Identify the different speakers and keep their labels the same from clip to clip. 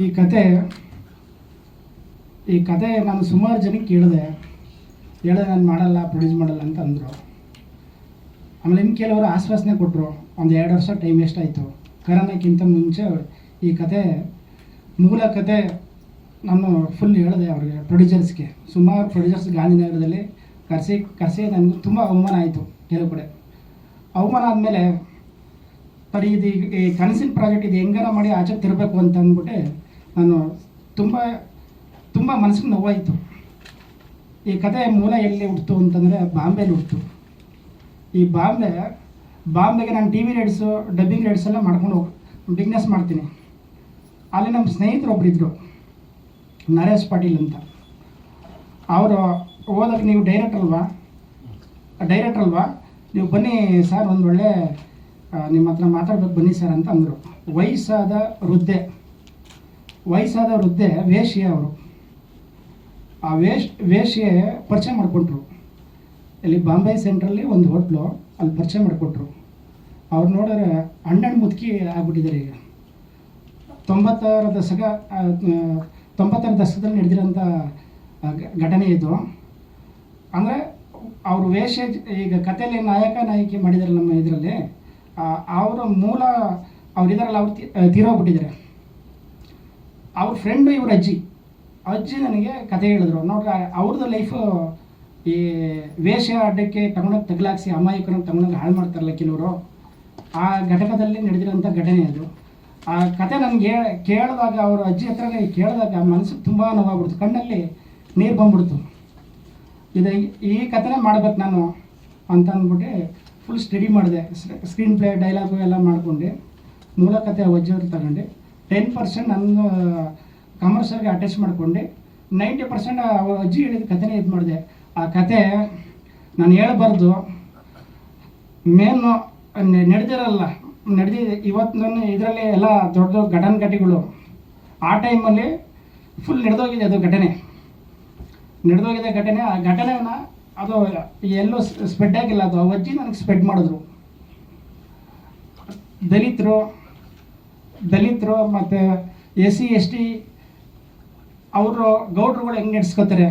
Speaker 1: ಈ ಕತೆ ನಾನು ಸುಮಾರು ಜನಕ್ಕೆ ಹೇಳಿದೆ ನಾನು ಮಾಡಲ್ಲ, ಪ್ರೊಡ್ಯೂಸ್ ಮಾಡಲ್ಲ ಅಂತ ಅಂದರು. ಆಮೇಲೆ ಇನ್ನು ಕೆಲವರು ಆಶ್ವಾಸನೆ ಕೊಟ್ಟರು. ಒಂದು 2 ವರ್ಷ ಟೈಮ್ ವೇಸ್ಟ್ ಆಯಿತು. ಕರೋನಾಕ್ಕಿಂತ ಮುಂಚೆ ಈ ಮೂಲ ಕತೆ ನಾನು ಫುಲ್ ಹೇಳಿದೆ ಅವ್ರಿಗೆ, ಪ್ರೊಡ್ಯೂಸರ್ಸ್ಗೆ. ಸುಮಾರು ಪ್ರೊಡ್ಯೂಸರ್ಸ್ ಗಾಂಧಿನಗರದಲ್ಲಿ ಕರೆಸಿ ನನಗೆ ತುಂಬ ಅವಮಾನ ಆಯಿತು. ಕೆಲವು ಕಡೆ ಅವಮಾನ ಆದಮೇಲೆ ಬರೀ ಇದು ಈ ಕನಸಿನ ಪ್ರಾಜೆಕ್ಟ್ ಇದು ಹೆಂಗಾರ ಮಾಡಿ ಆಚೆಗೆ ತಿರಬೇಕು ಅಂತ ಅಂದ್ಬಿಟ್ಟೆ ನಾನು ತುಂಬ ಮನಸ್ಸಿಗೆ ನೋವಾಯಿತು. ಈ ಕತೆ ಮೂಲ ಎಲ್ಲಿ ಹುಟ್ಟಿತು ಅಂತಂದರೆ ಬಾಂಬೆಲಿ ಹುಟ್ಟಿತು. ಈ ಬಾಂಬೆಗೆ ನಾನು T V rights, dubbing rights ಎಲ್ಲ ಮಾಡ್ಕೊಂಡು ಬಿಸ್ನೆಸ್ ಮಾಡ್ತೀನಿ. ಅಲ್ಲಿ ನಮ್ಮ ಸ್ನೇಹಿತರು ಒಬ್ಬರಿದ್ದರು, ನರೇಶ್ ಪಾಟೀಲ್ ಅಂತ. ಅವರು ಹೋದಾಗ, ನೀವು ಡೈರೆಕ್ಟರ್ ಅಲ್ವಾ, ನೀವು ಬನ್ನಿ ಸರ್, ಒಂದು ಒಳ್ಳೆ ನಿಮ್ಮ ಹತ್ರ ಮಾತಾಡ್ಬೇಕು ಬನ್ನಿ ಸರ್ ಅಂತ ಅಂದರು. ವಯಸ್ಸಾದ ವೃದ್ಧೆ ವೇಶ್ಯೆ ಅವರು. ಆ ವೇಶ್ಯೆ ಪರಿಚಯ ಮಾಡಿಕೊಟ್ರು. ಇಲ್ಲಿ ಬಾಂಬೆ ಸೆಂಟ್ರಲ್ಲಿ ಒಂದು ಹೋಟ್ಲು, ಅಲ್ಲಿ ಪರಿಚಯ ಮಾಡಿಕೊಟ್ರು. ಅವ್ರು ನೋಡಿದ್ರೆ ಹಣ್ಣು ಮುದುಕಿ ಆಗ್ಬಿಟ್ಟಿದ್ದಾರೆ. ಈಗ 90ರ ದಶಕದಲ್ಲಿ ನಡೆದಿರೋಂಥ ಘಟನೆ ಇದು. ಅಂದರೆ ಅವರು ವೇಶ್ಯೆ, ಈಗ ಕಥೆಯಲ್ಲಿ ನಾಯಕಿ ಮಾಡಿದ್ದಾರೆ ನಮ್ಮ ಇದರಲ್ಲಿ. ಅವರ ಮೂಲ ಅವರಿದ್ದಾರಲ್ಲ, ಅವ್ರು ತೀರೋಗ್ಬಿಟ್ಟಿದ್ದಾರೆ. ಅವ್ರ ಫ್ರೆಂಡು ಇವ್ರ ಅಜ್ಜಿ ನನಗೆ ಕತೆ ಹೇಳಿದ್ರು. ನೋಡ್ರಿ, ಅವ್ರದ್ದು ಲೈಫು ಈ ವೇಷ ಅಡ್ಡಕ್ಕೆ ತಗೊಂಡೋಗಿ ತಗಲಾಕ್ಸಿ ಅಮಾಯಕರನ್ನು ತಗೊಂಡೋಗಿ ಹಾಳು ಮಾಡ್ತಾರಲ್ಲ ಕೆಲವರು, ಆ ಘಟಕದಲ್ಲಿ ನಡೆದಿರೋಂಥ ಘಟನೆ ಅದು. ಆ ಕತೆ ನನಗೆ ಕೇಳಿದಾಗ, ಅವ್ರ ಅಜ್ಜಿ ಹತ್ರನೇ ಕೇಳಿದಾಗ ಮನಸ್ಸಿಗೆ ತುಂಬ ನೋವಾಗ್ಬಿಡ್ತು, ಕಣ್ಣಲ್ಲಿ ನೀರು ಬಂದ್ಬಿಡ್ತು. ಈ ಕಥೆನೇ ಮಾಡ್ಬೇಕು ನಾನು ಅಂತ ಅಂದ್ಬಿಟ್ಟು ಫುಲ್ ಸ್ಟಡಿ ಮಾಡಿದೆ. ಸ್ಕ್ರೀನ್ ಪ್ಲೇ, ಡೈಲಾಗು ಎಲ್ಲ ಮಾಡ್ಕೊಂಡು ಮೂಲ ಕತೆ ಅಜ್ಜಿಯವ್ರು ತಗೊಂಡು 10% ನನ್ನ ಕಮರ್ಷಿಯಲ್ಗೆ ಅಟ್ಯಾಚ್ ಮಾಡ್ಕೊಂಡು 90% ಅವ್ರ ಅಜ್ಜಿ ಹೇಳಿದ ಕಥೆನೇ ಇದು ಮಾಡಿದೆ. ಆ ಕತೆ ನಾನು ಹೇಳ್ಬಾರ್ದು, ಮೇನು ಇವತ್ತು ನಾನು ಇದರಲ್ಲಿ ಎಲ್ಲ ದೊಡ್ಡ ಘಟನೆಗಳು ಆ ಟೈಮಲ್ಲಿ ಫುಲ್ ನಡೆದೋಗಿದೆ. ಅದು ಘಟನೆ. ಆ ಘಟನೆನ ಅದು ಎಲ್ಲೂ ಸ್ಪ್ರೆಡ್ ಆಗಿಲ್ಲ. ಅದು ಅಜ್ಜಿ ನನಗೆ ಸ್ಪ್ರೆಡ್ ಮಾಡಿದ್ರು. ದಲಿತರು ಮತ್ತು SC ST ಅವರು ಗೌಡ್ರುಗಳು ಹೆಂಗೆ ನಡೆಸ್ಕೋತಾರೆ.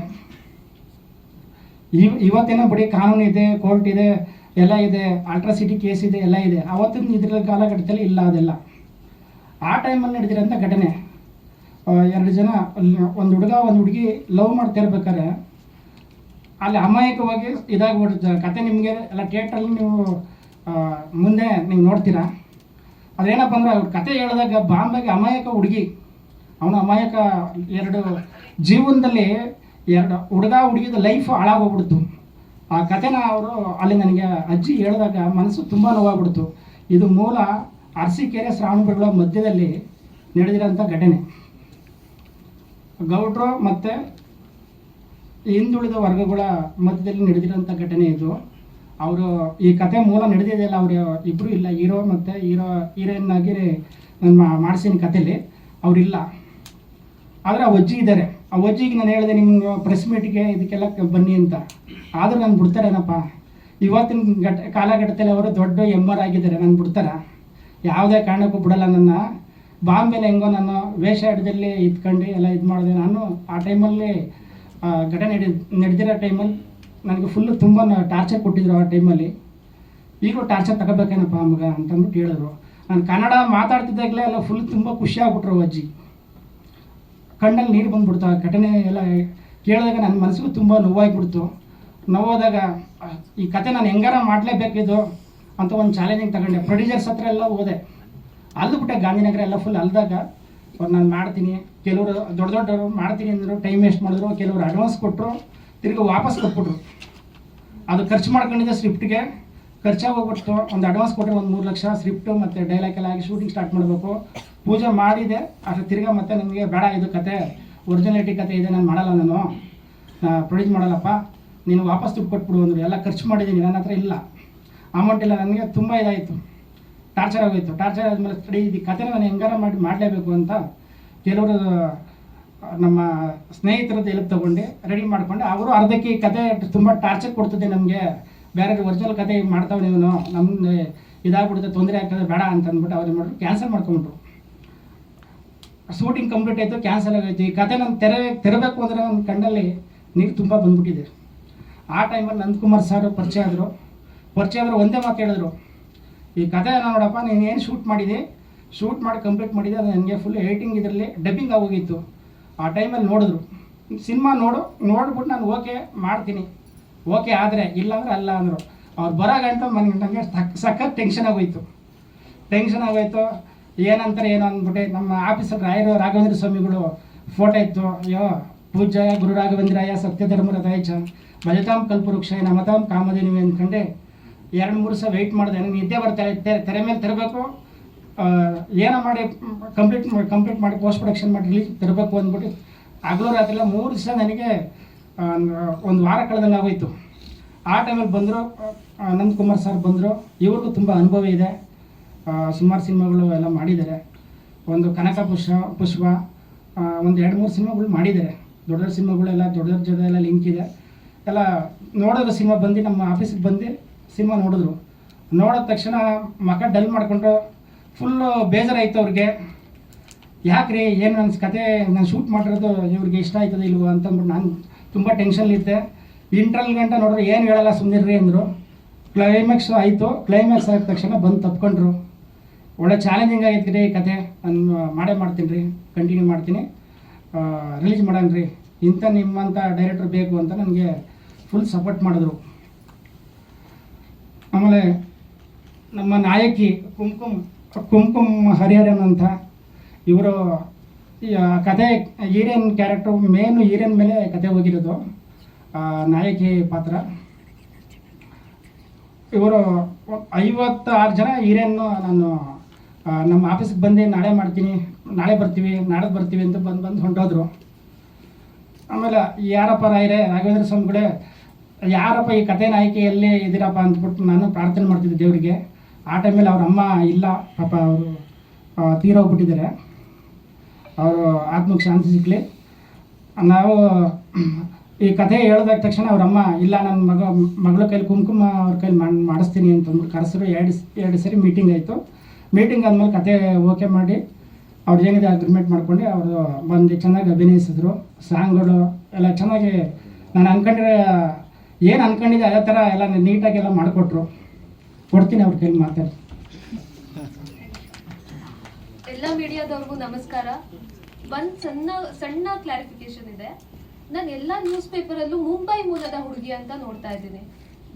Speaker 1: ಇವತ್ತೇನೋ ಬಿಡಿ, ಕಾನೂನು ಇದೆ, ಕೋರ್ಟ್ ಇದೆ, ಎಲ್ಲ ಇದೆ, ಅಲ್ಟ್ರಾಸಿಟಿ ಕೇಸ್ ಇದೆ, ಎಲ್ಲ ಇದೆ. ಅವತ್ತಿನ ಇದ್ರ ಕಾಲಘಟ್ಟದಲ್ಲಿ ಇಲ್ಲ ಅದೆಲ್ಲ. ಆ ಟೈಮಲ್ಲಿ ನಡೆದಿರೋಂಥ ಘಟನೆ. 2 ಜನ, ಒಂದು ಹುಡುಗ ಒಂದು ಹುಡುಗಿ ಲವ್ ಮಾಡ್ತಿರ್ಬೇಕಾದ್ರೆ ಅಲ್ಲಿ ಅಮಾಯಕವಾಗಿ ಇದಾಗ್ಬಿಡುತ್ತೆ ಕತೆ. ನಿಮಗೆ ಎಲ್ಲ ಥಿಯೇಟ್ರಲ್ಲಿ ನೀವು ಮುಂದೆ ನೀವು ನೋಡ್ತೀರಾ. ಅದೇನಪ್ಪ ಅಂದ್ರೆ, ಅವ್ರ ಕತೆ ಹೇಳಿದಾಗ ಬಾಂಬೆಗೆ ಅಮಾಯಕ ಹುಡುಗಿ, ಅವನು ಅಮಾಯಕ. 2 ಜೀವನದಲ್ಲಿ 2 ಹುಡುಗ ಹುಡುಗಿದ ಲೈಫ್ ಹಾಳಾಗೋಗ್ಬಿಡ್ತು. ಆ ಕತೆನ ಅವರು ಅಲ್ಲಿ ನನಗೆ ಅಜ್ಜಿ ಹೇಳಿದಾಗ ಮನಸ್ಸು ತುಂಬ ನೋವಾಗ್ಬಿಡ್ತು. ಇದು ಮೂಲ ಅರಸೀಕೆರೆ ಶ್ರಾವಣಬೆಳಗೊಳ ಮಧ್ಯದಲ್ಲಿ ನಡೆದಿರೋಂಥ ಘಟನೆ. ಗೌಡ್ರು ಮತ್ತು ಹಿಂದುಳಿದ ವರ್ಗಗಳ ಮಧ್ಯದಲ್ಲಿ ನಡೆದಿರೋಂಥ ಘಟನೆ ಇದು. ಅವರು ಈ ಕತೆ ಮೂಲ ನಡೆದಿದೆಯಲ್ಲ, ಅವರು ಇಬ್ಬರು ಇಲ್ಲ, ಹೀರೋ ಮತ್ತು ಹೀರೋಯಿನ್ ಆಗಿ ನಾನು ಮಾಡಿಸಿನ ಕಥೆಯಲ್ಲಿ ಅವರಿಲ್ಲ. ಆದರೆ ಆ ಅಜ್ಜಿ ಇದ್ದಾರೆ. ಆ ಅಜ್ಜಿಗೆ ನಾನು ಹೇಳಿದೆ, ನಿಮ್ಗೆ ಪ್ರೆಸ್ ಮೀಟಿಗೆ ಇದಕ್ಕೆಲ್ಲ ಬನ್ನಿ ಅಂತ. ಆದರೂ ನಾನು ಬಿಡ್ತಾರೇನಪ್ಪ? ಇವತ್ತಿನ ಕಾಲಘಟ್ಟದಲ್ಲಿ ಅವರು ದೊಡ್ಡ MR ಆಗಿದ್ದಾರೆ, ನಾನು ಬಿಡ್ತಾರ? ಯಾವುದೇ ಕಾರಣಕ್ಕೂ ಬಿಡಲ್ಲ ನನ್ನ. ಬಾಂಬೆಲೆ ಹೆಂಗೋ ನಾನು ವೇಷಾಟದಲ್ಲಿ ಇದ್ಕೊಂಡು ಎಲ್ಲ ಇದು ಮಾಡಿದೆ. ನಾನು ಆ ಟೈಮಲ್ಲಿ ಘಟನೆ ನಡೆದಿರೋ ಟೈಮಲ್ಲಿ ನನಗೆ ಫುಲ್ಲು ತುಂಬ ಟಾರ್ಚರ್ ಕೊಟ್ಟಿದ್ರು. ಆ ಟೈಮಲ್ಲಿ ಈಗಲೂ ಟಾರ್ಚರ್ ತಗೋಬೇಕೇನಪ್ಪ ಮಗ ಅಂತಂದ್ಬಿಟ್ಟು ಹೇಳಿದ್ರು. ನಾನು ಕನ್ನಡ ಮಾತಾಡ್ತಿದ್ದಾಗಲೇ ಎಲ್ಲ ಫುಲ್ ತುಂಬ ಖುಷಿ ಆಗ್ಬಿಟ್ರು ಅಜ್ಜಿ. ಕಣ್ಣಲ್ಲಿ ನೀರು ಬಂದ್ಬಿಡ್ತು. ಆ ಘಟನೆ ಎಲ್ಲ ಕೇಳಿದಾಗ ನನ್ನ ಮನಸ್ಸಿಗೂ ತುಂಬ ನೋವಾಗ್ಬಿಡ್ತು. ನೋವಾದಾಗ ಈ ಕತೆ ನಾನು ಹೆಂಗಾರ ಮಾಡಲೇಬೇಕಿದು ಅಂತ ಒಂದು ಚಾಲೆಂಜಿಂಗ್ ತಗೊಂಡೆ. ಪ್ರೊಡ್ಯೂಸರ್ಸ್ ಹತ್ರ ಎಲ್ಲ ಹೋದೆ, ಅಲ್ದುಬಿಟ್ಟೆ. ಗಾಂಧಿನಗರ ಎಲ್ಲ ಫುಲ್ ಅಲ್ದಾಗ ನಾನು ಮಾಡ್ತೀನಿ. ಕೆಲವರು ದೊಡ್ಡವರು ಮಾಡ್ತೀನಿ ಅಂದರು, ಟೈಮ್ ವೇಸ್ಟ್ ಮಾಡಿದ್ರು. ಕೆಲವರು ಅಡ್ವಾನ್ಸ್ ಕೊಟ್ಟರು, ತಿರುಗಿ ವಾಪಸ್ ಕೊಟ್ಬಿಟ್ರು. ಅದು ಖರ್ಚು ಮಾಡ್ಕೊಂಡಿದ್ದೆ ಸ್ಕ್ರಿಪ್ಟ್ಗೆ, ಖರ್ಚಾಗಿ ಹೋಗ್ಬಿಟ್ಟು. ಒಂದು ಅಡ್ವಾನ್ಸ್ ಕೊಟ್ಟರೆ ಒಂದು 3 ಲಕ್ಷ ಸ್ಕ್ರಿಪ್ಟು ಮತ್ತು ಡೈಲಾಗ್ ಎಲ್ಲ ಆಗಿ ಶೂಟಿಂಗ್ ಸ್ಟಾರ್ಟ್ ಮಾಡಬೇಕು. ಪೂಜೆ ಮಾಡಿದೆ. ಅಷ್ಟು ತಿರ್ಗಾ ಮತ್ತೆ ನನಗೆ ಬೇಡ, ಇದು ಕತೆ ಒರಿಜಿನಾಲಿಟಿ ಕತೆ ಇದೆ, ನಾನು ಮಾಡಲ್ಲ, ನಾನು ಪ್ರೊಡ್ಯೂಸ್ ಮಾಡಲ್ಲಪ್ಪ, ನೀನು ವಾಪಸ್ ದುಡ್ಡು ಕೊಟ್ಬಿಡು ಅಂದರು. ಎಲ್ಲ ಖರ್ಚು ಮಾಡಿದ್ದೀನಿ, ನನ್ನ ಹತ್ರ ಇಲ್ಲ, ಅಮೌಂಟ್ ಇಲ್ಲ. ನನಗೆ ತುಂಬ ಇದಾಯಿತು, ಟಾರ್ಚರ್ ಆಗೋಯಿತು. ಟಾರ್ಚರ್ ಆದಮೇಲೆ ಸ್ಟಡಿ ಇದು ಕತೆನ ನಾನು ಹೆಂಗಾರ ಮಾಡಲೇಬೇಕು ಅಂತ ಕೆಲವರು ನಮ್ಮ ಸ್ನೇಹಿತರದ್ದು ಹೆಲ್ಪ್ ತೊಗೊಂಡು ರೆಡಿ ಮಾಡಿಕೊಂಡೆ. ಅವರು ಅರ್ಧಕ್ಕೆ ಕತೆ ತುಂಬ ಟಾರ್ಚರ್ ಕೊಡ್ತಿದ್ದೆ ನಮಗೆ, ಬೇರೆ ಒರಿಜಿನಲ್ ಕತೆ ಮಾಡ್ತಾವೆ ನೀವು, ನಮ್ಗೆ ಇದಾಗ್ಬಿಡುತ್ತೆ, ತೊಂದರೆ ಆಗ್ತದೆ, ಬೇಡ ಅಂತ ಅಂದ್ಬಿಟ್ಟು ಅವ್ರು ಮಾಡಿದ್ರು, ಕ್ಯಾನ್ಸಲ್ ಮಾಡ್ಕೊಂಬಿಟ್ರು. ಶೂಟಿಂಗ್ ಕಂಪ್ಲೀಟ್ ಆಯಿತು, ಕ್ಯಾನ್ಸಲ್ ಆಗೋಯ್ತು. ಈ ಕತೆ ನಾನು ತೆರಬೇಕು ಅಂದರೆ ನನ್ನ ಕಣ್ಣಲ್ಲಿ ನೀರು ತುಂಬ ಬಂದ್ಬಿಟ್ಟಿದೆ. ಆ ಟೈಮಲ್ಲಿ ನಂದಕುಮಾರ್ ಸರ್ ಪರಿಚಯ ಆದರು ಒಂದೇ ಮಾತು ಹೇಳಿದ್ರು, ಈ ಕತೆ ನೋಡಪ್ಪ ನೀನು ಏನು ಶೂಟ್ ಮಾಡಿದೆ, ಶೂಟ್ ಮಾಡಿ ಕಂಪ್ಲೀಟ್ ಮಾಡಿದೆ, ಅದು ನನಗೆ ಫುಲ್ ಏಟಿಂಗ್ ಇದರಲ್ಲಿ ಡಬ್ಬಿಂಗ್ ಆಗೋಗಿತ್ತು. ಆ ಟೈಮಲ್ಲಿ ನೋಡಿದ್ರು, ಸಿನಿಮಾ ನೋಡ್ಬಿಟ್ಟು ನಾನು ಓಕೆ ಮಾಡ್ತೀನಿ, ಓಕೆ ಆದರೆ ಇಲ್ಲಾಂದ್ರೆ ಅಲ್ಲ ಅಂದರು. ಅವ್ರು ಬರೋ ಗಂಟೆ ನನಗೆ ಸಖತ್ ಟೆನ್ಷನ್ ಆಗೋಯ್ತು. ಏನಂತಾರೆ ಏನೋ ಅಂದ್ಬಿಟ್ಟೆ. ನಮ್ಮ ಆಫೀಸಲ್ಲಿ ರಾಘವೇಂದ್ರ ಸ್ವಾಮಿಗಳು ಫೋಟೋ ಇತ್ತು. ಅಯ್ಯೋ ಪೂಜ್ಯಾಯ ಗುರು ರಾಘವೇಂದ್ರಾಯ ಸತ್ಯಧರ್ಮರಥಾಯ ಚ ಭಜತಾಂ ಕಲ್ಪವೃಕ್ಷಾಯ ನಮತಾಂ ಕಾಮಧೇನುವೆ ಅಂದ್ಕೊಂಡೆ 2-3 ಸಲ ವೆಯ್ಟ್ ಮಾಡಿದೆ. ನನಗೆ ನಿದ್ದೆ ಬರ್ತಾರೆ, ತೆರೆ ಮೇಲೆ ತರಬೇಕು, ಏನೋ ಮಾಡಿ ಕಂಪ್ಲೀಟ್ ಮಾಡಿ ಪೋಸ್ಟ್ ಪ್ರೊಡಕ್ಷನ್ ಮಾಡಿ ರಿಲೀಸ್ ತರಬೇಕು ಅಂದ್ಬಿಟ್ಟು ಹಗಲು ರಾತ್ರಿ 3 ದಿವಸ ನನಗೆ 1 ವಾರ ಕಳೆದಂಗೆ ಆಗೋಯ್ತು. ಆ ಟೈಮಲ್ಲಿ ಬಂದರು ನಂದಕುಮಾರ್ ಸರ್ ಬಂದರು. ಇವ್ರಿಗೂ ತುಂಬ ಅನುಭವ ಇದೆ, ಸುಮಾರು ಸಿನಿಮಾಗಳು ಎಲ್ಲ ಮಾಡಿದ್ದಾರೆ. ಒಂದು ಕನಕ ಪುಷ್ಪ ಒಂದು 2-3 ಸಿನಿಮಾಗಳು ಮಾಡಿದ್ದಾರೆ. ದೊಡ್ಡ ಸಿನಿಮಾಗಳೆಲ್ಲ ದೊಡ್ಡ ಜೊತೆ ಎಲ್ಲ ಲಿಂಕ್ ಇದೆ. ಎಲ್ಲ ನೋಡೋದು ಸಿನಿಮಾ ಬಂದು ನಮ್ಮ ಆಫೀಸಿಗೆ ಬಂದು ಸಿನಿಮಾ ನೋಡಿದ್ರು. ನೋಡಿದ ತಕ್ಷಣ ಮಗ ಡಲ್ ಮಾಡಿಕೊಂಡ್ರು. ಫುಲ್ಲು ಬೇಜಾರಾಯಿತು ಅವ್ರಿಗೆ. ಯಾಕ್ರಿ ಏನು ನನ್ನ ಕತೆ ನಾನು ಶೂಟ್ ಮಾಡಿರೋದು ಇವ್ರಿಗೆ ಇಷ್ಟ ಆಯ್ತದೆ ಇಲ್ವೋ ಅಂತಂದ್ಬಿಟ್ಟು ನಾನು ತುಂಬ ಟೆನ್ಷನ್ಲಿದ್ದೆ. ಇಂಟ್ರಲ್ ಗಂಟೆ ನೋಡ್ರಿ ಏನು ಹೇಳಲ್ಲ ಸುಮ್ಮನಿರ್ರಿ ಅಂದರು. ಕ್ಲೈಮ್ಯಾಕ್ಸ್ ಆಯಿತು. ಕ್ಲೈಮ್ಯಾಕ್ಸ್ ಆದ ತಕ್ಷಣ ಬಂದು ತಪ್ಕೊಂಡ್ರು. ಒಳ್ಳೆ ಚಾಲೆಂಜಿಂಗ್ ಆಗೈತೆ ರೀ ಈ ಕತೆ, ನಾನು ಮಾಡ್ತೀನಿ ರೀ, ಕಂಟಿನ್ಯೂ ಮಾಡ್ತೀನಿ, ರಿಲೀಸ್ ಮಾಡೋಣ ರೀ, ಇಂಥ ನಿಮ್ಮಂಥ ಡೈರೆಕ್ಟರ್ ಬೇಕು ಅಂತ ನನಗೆ ಫುಲ್ ಸಪೋರ್ಟ್ ಮಾಡಿದ್ರು. ಆಮೇಲೆ ನಮ್ಮ ನಾಯಕಿ ಕುಂಕುಮ್ ಹರಿಹರನ್ ಅಂತ ಇವರು ಈ ಕತೆ ಹೀರೋಯಿನ್ ಕ್ಯಾರೆಕ್ಟರ್ ಮೇನು ಹೀರೋಯಿನ್ ಮೇಲೆ ಕತೆ ಹೋಗಿರೋದು, ನಾಯಕಿ ಪಾತ್ರ. ಇವರು 56 ಜನ ಹೀರೋಯಿನ್ನು ನಾನು ನಮ್ಮ ಆಫೀಸಿಗೆ ಬಂದು ನಾಳೆ ಬರ್ತೀವಿ ನಾಡದ್ದು ಬರ್ತೀವಿ ಅಂತ ಬಂದು ಹೊಂಟೋದ್ರು. ಆಮೇಲೆ ಯಾರಪ್ಪ ರಾಘವೇಂದ್ರ ಸ್ವಾಮಿಗಳೇ ಯಾರಪ್ಪ ಈ ಕತೆ ನಾಯಕಿ ಎಲ್ಲಿ ಇದ್ದೀರಪ್ಪ ಅಂದ್ಬಿಟ್ಟು ನಾನು ಪ್ರಾರ್ಥನೆ ಮಾಡ್ತಿದ್ದೆ ದೇವರಿಗೆ. ಆ ಟೈಮಲ್ಲಿ ಅವ್ರ ಅಮ್ಮ ಇಲ್ಲ, ಪಾಪ ಅವರು ತೀರೋಗ್ಬಿಟ್ಟಿದ್ದಾರೆ. ಅವರು ಆತ್ಮಕ್ಕೆ ಶಾಂತಿ ಸಿಕ್ಕಲಿ. ನಾವು ಈ ಕಥೆ ಹೇಳಿದ ತಕ್ಷಣ ಅವ್ರ ಅಮ್ಮ ಇಲ್ಲ, ನನ್ನ ಮಗಳ ಕೈಲಿ ಕುಂಕುಮ ಅವ್ರ ಕೈಲಿ ಮಾಡಿಸ್ತೀನಿ ಅಂತಂದ್ಬಿಟ್ಟು ಕರೆಸಿದ್ರು. 2 ಸರಿ ಮೀಟಿಂಗ್ ಆಯಿತು. ಮೀಟಿಂಗ್ ಆದಮೇಲೆ ಕತೆ ಓಕೆ ಮಾಡಿ ಅವ್ರು ಏನಿದೆ ಅಗ್ರಿಮೆಂಟ್ ಮಾಡ್ಕೊಂಡು ಅವರು ಬಂದು ಚೆನ್ನಾಗಿ ಅಭಿನಯಿಸಿದ್ರು. ಸಾಂಗ್ಗಳು ಎಲ್ಲ ಚೆನ್ನಾಗಿ ನಾನು ಏನು ಅನ್ಕೊಂಡಿದ್ದೆ ಅದೇ ಥರ ಎಲ್ಲ ನೀಟಾಗೆಲ್ಲ ಮಾಡಿಕೊಟ್ರು. ಕೊಡ್ತೀನಿ ಅವ್ರ ಕೈಲಿ ಮಾತಾಡಿ.
Speaker 2: ಎಲ್ಲ ಮೀಡಿಯಾದವ್ರಿಗೂ ನಮಸ್ಕಾರ. ಒಂದು ಸಣ್ಣ ಕ್ಲಾರಿಫಿಕೇಶನ್ ಇದೆ. ನಾನು ಎಲ್ಲ ನ್ಯೂಸ್ ಪೇಪರಲ್ಲೂ ಮುಂಬೈ ಮೂಲದ ಹುಡುಗಿ ಅಂತ ನೋಡ್ತಾ ಇದ್ದೀನಿ.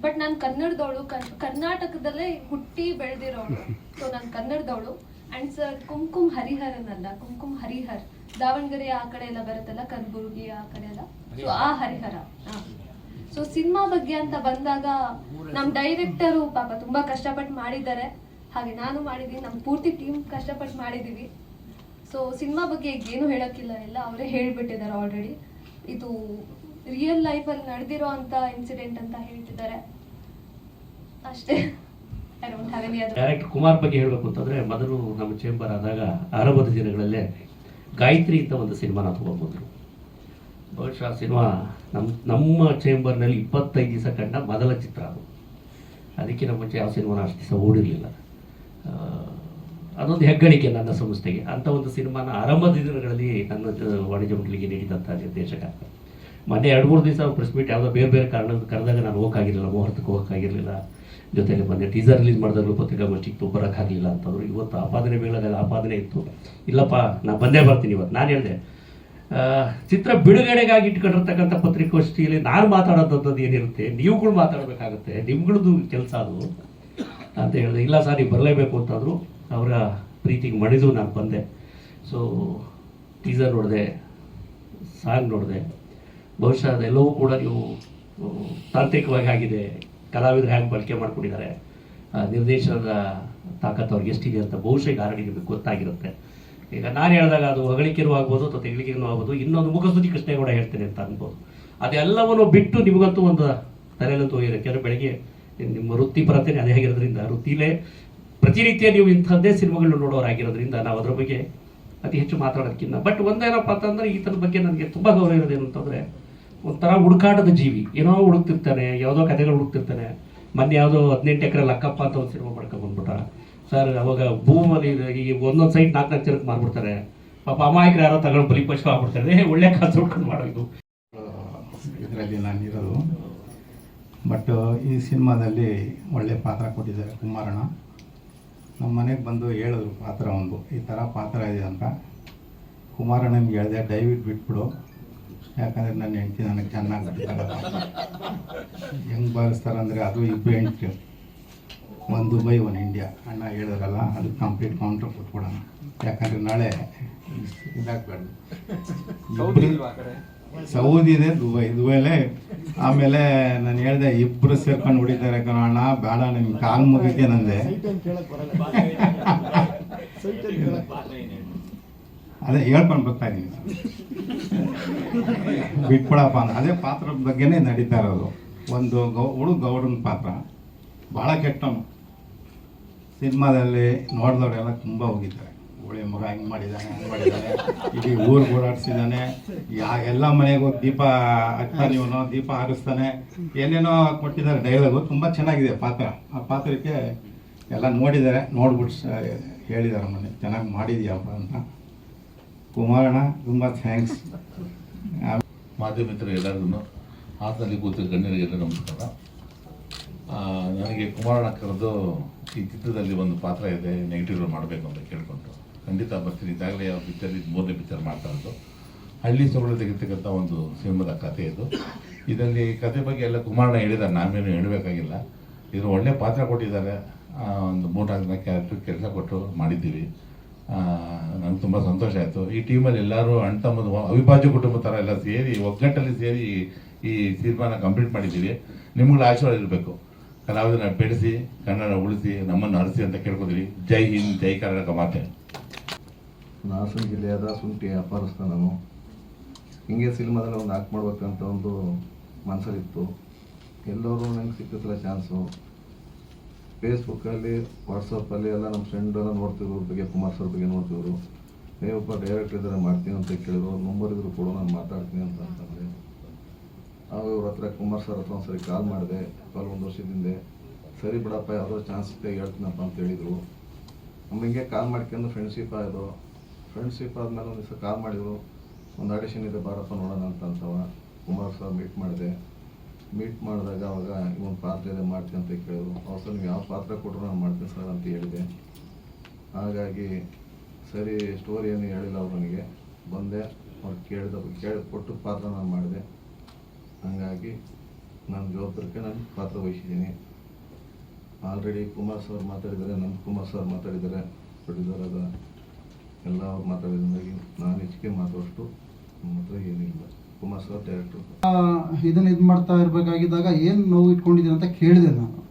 Speaker 2: ಬಟ್ ನಾನು ಕನ್ನಡದವಳು, ಕರ್ನಾಟಕದಲ್ಲೇ ಹುಟ್ಟಿ ಬೆಳೆದಿರೋಳು. ಸೊ ನಾನು ಕನ್ನಡದವಳು. ಆ್ಯಂಡ್ ಸರ್ ಕುಂಕುಮ್ ಹರಿಹರನ್ ಅಲ್ಲ, ಕುಂಕುಮ್ ಹರಿಹರ್, ದಾವಣಗೆರೆ ಆ ಕಡೆ ಎಲ್ಲ ಬರುತ್ತಲ್ಲ, ಕಲಬುರ್ಗಿ ಆ ಕಡೆ ಎಲ್ಲ, ಸೊ ಆ ಹರಿಹರ. ಸೊ ಸಿನಿಮಾ ಬಗ್ಗೆ ಅಂತ ಬಂದಾಗ ನಮ್ಮ ಡೈರೆಕ್ಟರು ಪಾಪ ತುಂಬ ಕಷ್ಟಪಟ್ಟು ಮಾಡಿದ್ದಾರೆ. ಹಾಗೆ ನಾನು ಮಾಡಿದ್ದೀನಿ, ನಮ್ಮ ಪೂರ್ತಿ ಟೀಮ್ ಕಷ್ಟಪಟ್ಟು ಮಾಡಿದ್ದೀವಿ. ಸೊ ಸಿನಿಮಾ ಬಗ್ಗೆ ಏನು ಹೇಳೋಕ್ಕಿಲ್ಲ, ಎಲ್ಲ ಅವರೇ ಹೇಳಿಬಿಟ್ಟಿದ್ದಾರೆ ಆಲ್ರೆಡಿ. ಇದು ರಿಯಲ್ ಲೈಫಲ್ಲಿ ನಡೆದಿರೋ ಅಂತ ಇನ್ಸಿಡೆಂಟ್ ಅಂತ ಹೇಳ್ತಿದ್ದಾರೆ ಅಷ್ಟೇ.
Speaker 3: ಡೈರೆಕ್ಟರ್ ಕುಮಾರ್ ಬಗ್ಗೆ ಹೇಳಬೇಕು ಅಂತಂದರೆ, ಮೊದಲು ನಮ್ಮ ಚೇಂಬರ್ ಆದಾಗ ಆರಂಭದ ದಿನಗಳಲ್ಲೇ ಗಾಯತ್ರಿ ಅಂತ ಒಂದು ಸಿನಿಮಾನ ತಗೊಂಡ್ಬಂದರು. ಬಹುಶಃ ಆ ಸಿನಿಮಾ ನಮ್ಮ ಚೇಂಬರ್ನಲ್ಲಿ 25 ದಿವಸ ಕಂಡ ಮೊದಲ ಚಿತ್ರ ಅದು. ಅದಕ್ಕಿಂತ ಮುಂಚೆ ಯಾವ ಸಿನಿಮಾನ ಅಷ್ಟು ದಿವಸ ಓಡಿರಲಿಲ್ಲ. ಅದೊಂದು ಹೆಗ್ಗಳಿಕೆ ನನ್ನ ಸಂಸ್ಥೆಗೆ. ಅಂಥ ಒಂದು ಸಿನಿಮಾನ ಆರಂಭದ ದಿನಗಳಲ್ಲಿ ನನ್ನ ವಾಣಿಜ್ಯ ಮಂಡಳಿಗೆ ನೀಡಿದಂಥ ನಿರ್ದೇಶಕ. ಮೊನ್ನೆ 2-3 ದಿವಸ ಪ್ರೆಸ್ ಮೀಟ್ ಯಾವುದೋ ಬೇರೆ ಕಾರಣಕ್ಕೆ ಕರೆದಾಗ ನಾನು ಹೋಗೋಕ್ಕಾಗಿರಲಿಲ್ಲ, ಮುಹೂರ್ತಕ್ಕೆ ಹೋಗೋಕ್ಕಾಗಿರಲಿಲ್ಲ. ಜೊತೆಗೆ ಬಂದೆ ಟೀಸರ್ ರಿಲೀಸ್ ಮಾಡಿದಾಗಲೂ ಪತ್ರಿಕಾಗೋಷ್ಠಿಗೆ ಬರೋಕ್ಕಾಗಲಿಲ್ಲ ಅಂತಂದರು. ಇವತ್ತು ಆಪಾದನೆ ಬೀಳೋದಾಗ ಆಪಾದನೆ ಇತ್ತು. ಇಲ್ಲಪ್ಪ ನಾನು ಬಂದೇ ಬರ್ತೀನಿ ಇವತ್ತು. ನಾನು ಹೇಳಿದೆ, ಚಿತ್ರ ಬಿಡುಗಡೆಗಾಗಿ ಇಟ್ಕೊಂಡಿರ್ತಕ್ಕಂಥ ಪತ್ರಿಕಾಗೋಷ್ಠಿಯಲ್ಲಿ ನಾನು ಮಾತಾಡೋದಂಥದ್ದು ಏನಿರುತ್ತೆ, ನೀವುಗಳು ಮಾತಾಡಬೇಕಾಗುತ್ತೆ, ನಿಮ್ಗಳದ್ದು ಕೆಲಸ ಅದು ಅಂತ ಹೇಳಿದೆ. ಇಲ್ಲ ಸರ್ ನೀವು ಬರಲೇಬೇಕು ಅಂತಂದರು. ಅವರ ಪ್ರೀತಿಗೆ ಮಣಿದು ನಾನು ಬಂದೆ. ಸೊ ಟೀಸರ್ ನೋಡಿದೆ, ಸಾಂಗ್ ನೋಡಿದೆ. ಬಹುಶಃ ಅದೆಲ್ಲವೂ ಕೂಡ ನೀವು ತಾಂತ್ರಿಕವಾಗಿ ಆಗಿದೆ, ಕಲಾವಿದರು ಹೇಗೆ ಬಳಕೆ ಮಾಡ್ಕೊಂಡಿದ್ದಾರೆ, ನಿರ್ದೇಶನದ ತಾಕತ್ತು ಅವ್ರಿಗೆ ಎಷ್ಟಿದೆ ಅಂತ ಬಹುಶಃ ಈಗ ಆಲ್ರೆಡಿ ನಿಮಗೆ ಗೊತ್ತಾಗಿರುತ್ತೆ. ಈಗ ನಾನು ಹೇಳಿದಾಗ ಅದು ಹೊಗಳಿಕೆನೂ ಆಗ್ಬೋದು ಅಥವಾ ತೆಗಳಿಕೆನೂ ಆಗ್ಬೋದು, ಇನ್ನೊಂದು ಮುಖಸ್ತುತಿ ಕೃಷ್ಣೇಗೌಡ ಹೇಳ್ತೇನೆ ಅಂತ ಅನ್ಬೋದು. ಅದೆಲ್ಲವನ್ನು ಬಿಟ್ಟು ನಿಮಗಂತೂ ಒಂದು ತಲೆಯಲ್ಲಂತೂ ಹೋಗಿದೆ. ಕೆಲವು ಬೆಳಗ್ಗೆ ನಿಮ್ಮ ವೃತ್ತಿಪರತೆ ಅದೇ ಆಗಿರೋದ್ರಿಂದ, ವೃತ್ತಿಲೇ ಪ್ರತಿನಿತ್ಯ ನೀವು ಇಂಥದ್ದೇ ಸಿನಿಮಾಗಳನ್ನ ನೋಡೋರಾಗಿರೋದ್ರಿಂದ ನಾವು ಅದ್ರ ಬಗ್ಗೆ ಅತಿ ಹೆಚ್ಚು ಮಾತಾಡೋದಕ್ಕಿಂತ. ಬಟ್ ಒಂದೇನಪ್ಪ ಅಂತಂದರೆ, ಈತನ ಬಗ್ಗೆ ನನಗೆ ತುಂಬ ಗೌರವ ಇರೋದೇನು ಅಂತಂದರೆ, ಒಂಥರ ಹುಡುಕಾಟದ ಜೀವಿ. ಏನೋ ಹುಡುಕ್ತಿರ್ತಾನೆ, ಯಾವುದೋ ಕಥೆಗಳು ಹುಡುಕ್ತಿರ್ತಾನೆ. ಮೊನ್ನೆ ಯಾವುದೋ 18 ಎಕರೆ ಲಕ್ಕಪ್ಪ ಅಂತ ಒಂದು ಸಿನಿಮಾ ಮಾಡ್ಕೊಂಡು ಬಂದ್ಬಿಟ್ಟ ಸರ್. ಅವಾಗ ಭೂಮಲ್ಲಿ ಈ ಒಂದೊಂದು ಸೈಟ್ 4 ಜನಕ್ಕೆ ಮಾರ್ಬಿಡ್ತಾರೆ. ಪಾಪ ಅಮಾಯಕರು ಯಾರೋ ತಗೊಂಡು ಬಲಿಪಶು ಆಗ್ಬಿಡ್ತಾರೆ. ಒಳ್ಳೆ ಕಾಸು ಹುಡ್ಕೊಂಡು ಮಾಡೋದು
Speaker 4: ಇದರಲ್ಲಿ ನಾನಿರೋದು. ಬಟ್ ಈ ಸಿನಿಮಾದಲ್ಲಿ ಒಳ್ಳೆ ಪಾತ್ರ ಕೊಟ್ಟಿದ್ದಾರೆ ಕುಮಾರಣ್ಣ. ನಮ್ಮ ಮನೆಗೆ ಬಂದು ಹೇಳಿದ್ರು ಪಾತ್ರ ಒಂದು ಈ ಥರ ಪಾತ್ರ ಇದೆ ಅಂತ. ಕುಮಾರಣ್ಣನಿಗೆ ಹೇಳಿದೆ ದಯವಿಟ್ಟು ಬಿಟ್ಬಿಡು, ಯಾಕಂದರೆ ನನ್ನ ಹೆಂಡತಿ ನನಗೆ ಚೆನ್ನಾಗಿ ಬಿಡ್ತಾರಲ್ಲ. ಹೆಂಗೆ ಭಾವಿಸ್ತಾರೆ ಅಂದರೆ ಅದು ಇಬ್ಬರು ಹೆಂಡತಿ, ಒಂದು ದುಬೈ ಒಂದು ಇಂಡಿಯಾ. ಅಣ್ಣ ಹೇಳಿದ್ರಲ್ಲ ಅದು ಕಂಪ್ಲೀಟ್ ಕೌಂಟ್ರ್ ಕೊಟ್ಬಿಡೋಣ, ಯಾಕಂದರೆ ನಾಳೆ ಇದಾಗಬಾರ್ದು. ಸೌದಿ ಇದೆ, ದುಬೈಲೇ. ಆಮೇಲೆ ನಾನು ಹೇಳಿದೆ ಇಬ್ಬರು ಸೇರ್ಕೊಂಡು ಹೊಡಿತಾರೆ ಅಣ್ಣ, ಬೇಡ ನಿಮ್ಗೆ ಕಾಲು ಮುಗಿಕೆ ನಂದೆ. ಅದೇ ಹೇಳ್ಕೊಂಡು ಬರ್ತಾ ಇದ್ದೀನಿ ಬಿಟ್ಬಿಡಪ್ಪ ಅಂತ. ಅದೇ ಪಾತ್ರದ ಬಗ್ಗೆನೇ ನಡೀತಾ ಇರೋದು. ಒಂದು ಗೌಡನ ಪಾತ್ರ ಭಾಳ ಕೆಟ್ಟವನು. ಸಿನಿಮಾದಲ್ಲಿ ನೋಡಿದವರೆಲ್ಲ ತುಂಬ ಹೋಗಿದ್ದಾರೆ. ಒಳ್ಳೆ ಮಗ ಹಿಂಗೆ ಮಾಡಿದ್ದಾನೆ, ಹಂಗೆ ಮಾಡಿದ್ದಾನೆ, ಇಡೀ ಊರು ಓಡಾಡಿಸಿದ್ದಾನೆ, ಎಲ್ಲ ಮನೆಗೂ ದೀಪ ಹಚ್ತಾನೆ, ಇವನು ದೀಪ ಹಾರಿಸ್ತಾನೆ, ಏನೇನೋ ಕೊಟ್ಟಿದ್ದಾರೆ ಡೈಲಾಗು. ತುಂಬ ಚೆನ್ನಾಗಿದೆ ಪಾತ್ರ. ಆ ಪಾತ್ರಕ್ಕೆ ಎಲ್ಲ ನೋಡಿದ್ದಾರೆ, ನೋಡ್ಬಿಟ್ಟು ಹೇಳಿದ್ದಾರೆ ಮನೆ ಚೆನ್ನಾಗಿ ಮಾಡಿದ್ಯಪ್ಪ ಅಂತ. ಕುಮಾರಣ್ಣ ತುಂಬ ಥ್ಯಾಂಕ್ಸ್.
Speaker 5: ಮಾಧ್ಯಮ ಮಿತ್ರರು ಎಲ್ಲರಿಗೂ ಹಾಸನಲ್ಲಿ ಕೂತು ಗಣ್ಯರಿಗೆಲ್ಲ ನಮಸ್ಕಾರ. ನನಗೆ ಕುಮಾರಣ್ಣ ಕರೆದು ಈ ಚಿತ್ರದಲ್ಲಿ ಒಂದು ಪಾತ್ರ ಇದೆ, ನೆಗೆಟಿವ್ ರೋಲ್ ಮಾಡಬೇಕು ಅಂತ ಕೇಳ್ಕೊಂಡು ಖಂಡಿತ ಬರ್ತೀನಿ. ಇದಾಗಲೇ ಯಾವ ಪಿಕ್ಚರ್ ಇದು 3ನೇ ಪಿಕ್ಚರ್ ಮಾಡ್ತಾ ಇರೋದು. ಹಳ್ಳಿ ಸೊಗಡು ತೆಗಿತಕ್ಕಂಥ ಒಂದು ಸಿನಿಮಾದ ಕಥೆ ಇದು. ಇದರಲ್ಲಿ ಕಥೆ ಬಗ್ಗೆ ಎಲ್ಲ ಕುಮಾರಣ್ಣ ಹೇಳಿದ್ದಾರೆ, ನಾವೇನು ಹೇಳಬೇಕಾಗಿಲ್ಲ. ಇದು ಒಳ್ಳೆ ಪಾತ್ರ ಕೊಟ್ಟಿದ್ದಾರೆ. ಒಂದು 3-4 ಜನ ಕ್ಯಾರೆಕ್ಟರ್ ಕೆಲಸ ಕೊಟ್ಟು ಮಾಡಿದ್ದೀವಿ. ನನಗೆ ತುಂಬ ಸಂತೋಷ ಆಯಿತು. ಈ ಟೀಮಲ್ಲಿ ಎಲ್ಲರೂ ಅಣ್ಣ ತಮ್ಮದು ಅವಿಭಾಜ್ಯ ಕುಟುಂಬ ಥರ ಎಲ್ಲ ಸೇರಿ ಒಗ್ಗಟ್ಟಲ್ಲಿ ಸೇರಿ ಈ ಸಿನಿಮಾನ ಕಂಪ್ಲೀಟ್ ಮಾಡಿದ್ದೀವಿ. ನಿಮ್ಗಳ ಆಶೀರ್ವಾದ ಇರಬೇಕು. ಕಲಾವಿದನ ಬೆಳೆಸಿ, ಕನ್ನಡ ಉಳಿಸಿ, ನಮ್ಮನ್ನು ಹರಿಸಿ ಅಂತ ಕೇಳ್ಕೊತೀವಿ. ಜೈ ಹಿಂದ್, ಜೈ ಕರ್ನಾಟಕ ಮಾತೆ.
Speaker 6: ಹಾಸನ ಜಿಲ್ಲೆಯಾದ ಶುಂಠಿ ವ್ಯಾಪಾರಸ್ಥ ನಾನು. ಹಿಂಗೆ ಸಿನಿಮಾದಲ್ಲಿ ಒಂದು ಆ್ಯಕ್ಟ್ ಮಾಡ್ಬೇಕಂತ ಒಂದು ಮನಸ್ಸಲ್ಲಿತ್ತು. ಎಲ್ಲರೂ ನಂಗೆ ಸಿಕ್ಕಿದ್ರೆ ಚಾನ್ಸು. ಫೇಸ್ಬುಕ್ಕಲ್ಲಿ, ವಾಟ್ಸಪ್ಪಲ್ಲಿ ಎಲ್ಲ ನಮ್ಮ ಫ್ರೆಂಡ್ ಎಲ್ಲ ನೋಡ್ತಿದ್ರು, ಬಗ್ಗೆ ಕುಮಾರ್ ಸರ್ ಬಗ್ಗೆ ನೋಡ್ತಿದ್ರು. ನೀವೊಬ್ಬ ಡೈರೆಕ್ಟ್ ಇದ್ದಾರೆ ಮಾಡ್ತೀನಿ ಅಂತ ಕೇಳಿದ್ರು. ನಂಬರ್ ಇದ್ರು ಕೂಡ ನಾನು ಮಾತಾಡ್ತೀನಿ ಅಂತಂದರೆ ಆಗ ಇವ್ರ ಹತ್ರ ಕುಮಾರ್ ಸರ್ ಹತ್ರ ಒಂದ್ಸರಿ ಕಾಲ್ ಮಾಡಿದೆ. ಕಾಲ್ 1 ವರ್ಷದಿಂದ ಸರಿ ಬಿಡಪ್ಪ ಯಾವುದೋ ಚಾನ್ಸ್ ಸಿಗ್ತಾ ಹೇಳ್ತೀನಪ್ಪ ಅಂತ ಹೇಳಿದರು. ನಮಗೆ ಕಾಲ್ ಮಾಡ್ಕೊಂಡು ಫ್ರೆಂಡ್ಶಿಪ್ ಆಯಿತು. ಫ್ರೆಂಡ್ಶಿಪ್ ಆದಮೇಲೆ ಒಂದು ದಿವಸ ಕಾಲ್ ಮಾಡಿದರು, ಒಂದು ಆಡಿಷನ್ ಇದೆ ಬಾರಪ್ಪ ನೋಡೋಣ ಅಂತವ. ಕುಮಾರ್ ಸರ್ ಮೀಟ್ ಮಾಡಿದೆ. ಮೀಟ್ ಮಾಡಿದಾಗ ಅವಾಗ ಇವೊಂದು ಪಾತ್ರ ಇದೆ ಮಾಡ್ತೀನಿ ಅಂತ ಕೇಳಿದ್ರು. ಅವ್ರು ಸರ್ ನೀವು ಯಾವ ಪಾತ್ರ ಕೊಟ್ಟರು ನಾನು ಮಾಡ್ತೀನಿ ಸರ್ ಅಂತ ಹೇಳಿದೆ. ಹಾಗಾಗಿ ಸರಿ ಸ್ಟೋರಿ ಏನು ಹೇಳಿಲ್ಲ ಅವ್ರು ನನಗೆ. ಬಂದೆ, ಅವ್ರು ಕೊಟ್ಟು ಪಾತ್ರ ನಾನು ಮಾಡಿದೆ. ಹಾಗಾಗಿ ನನ್ನ ಜವಾಬ್ದಾರಿಗೆ ನಾನು ಪಾತ್ರ ವಹಿಸಿದ್ದೀನಿ. ಆಲ್ರೆಡಿ ಕುಮಾರ್ ಸರ್ ಮಾತಾಡಿದ್ದಾರೆ, ನಮ್ಮ ಕುಮಾರ್ ಸರ್ ಮಾತಾಡಿದ್ದಾರೆ, ಪ್ರೊಡ್ಯೂಸರಾದ ಎಲ್ಲ ಅವ್ರು ಮಾತಾಡಿದಾಗಿ ನಾನು ಹೆಚ್ಚಿಗೆ ಮಾತಾಡೋಷ್ಟು ನಮ್ಮ ಹತ್ರ ಏನಿಲ್ಲ. ಕುಮಾರ್ ಸರ್ ಡೈರೆಕ್ಟ್ರು
Speaker 7: ಇದನ್ನು ಇದು ಮಾಡ್ತಾ ಇರಬೇಕಾಗಿದ್ದಾಗ ಏನು ನೋವು ಇಟ್ಕೊಂಡಿದ್ದೀನಿ ಅಂತ ಕೇಳಿದೆ ನಾನು.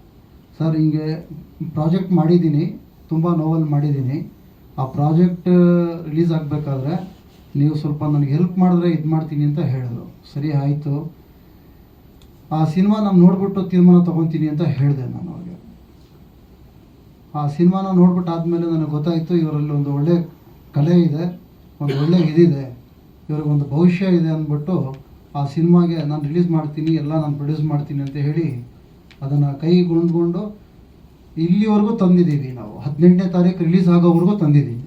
Speaker 7: ಸರ್ ಹಿಂಗೆ ಪ್ರಾಜೆಕ್ಟ್ ಮಾಡಿದ್ದೀನಿ, ತುಂಬ ನೋವಲ್ಲಿ ಮಾಡಿದ್ದೀನಿ. ಆ ಪ್ರಾಜೆಕ್ಟ್ ರಿಲೀಸ್ ಆಗಬೇಕಾದ್ರೆ ನೀವು ಸ್ವಲ್ಪ ನನಗೆ ಹೆಲ್ಪ್ ಮಾಡಿದ್ರೆ ಇದು ಮಾಡ್ತೀನಿ ಅಂತ ಹೇಳಿದ್ರು. ಸರಿ ಆಯಿತು, ಆ ಸಿನಿಮಾ ನಾನು ನೋಡ್ಬಿಟ್ಟು ತೀರ್ಮಾನ ತೊಗೊತೀನಿ ಅಂತ ಹೇಳಿದೆ ನಾನು ಅವ್ರಿಗೆ. ಆ ಸಿನಿಮಾನ ನೋಡ್ಬಿಟ್ಟು ಆದಮೇಲೆ ನನಗೆ ಗೊತ್ತಾಯಿತು ಇವರಲ್ಲಿ ಒಂದು ಒಳ್ಳೆ ಕಲೆ ಇದೆ, ಒಂದು ಒಳ್ಳೆ ಇದಿದೆ, ಇವ್ರಿಗೊಂದು ಭವಿಷ್ಯ ಇದೆ ಅಂದ್ಬಿಟ್ಟು ಆ ಸಿನಿಮಾಗೆ ನಾನು ರಿಲೀಸ್ ಮಾಡ್ತೀನಿ, ಎಲ್ಲ ನಾನು ಪ್ರೊಡ್ಯೂಸ್ ಮಾಡ್ತೀನಿ ಅಂತ ಹೇಳಿ ಅದನ್ನು ಕೈಗೊಂಡ್ಕೊಂಡು ಇಲ್ಲಿವರೆಗೂ ತಂದಿದ್ದೀವಿ ನಾವು. 18ನೇ ತಾರೀಕು ರಿಲೀಸ್ ಆಗೋವರೆಗೂ ತಂದಿದ್ದೀವಿ.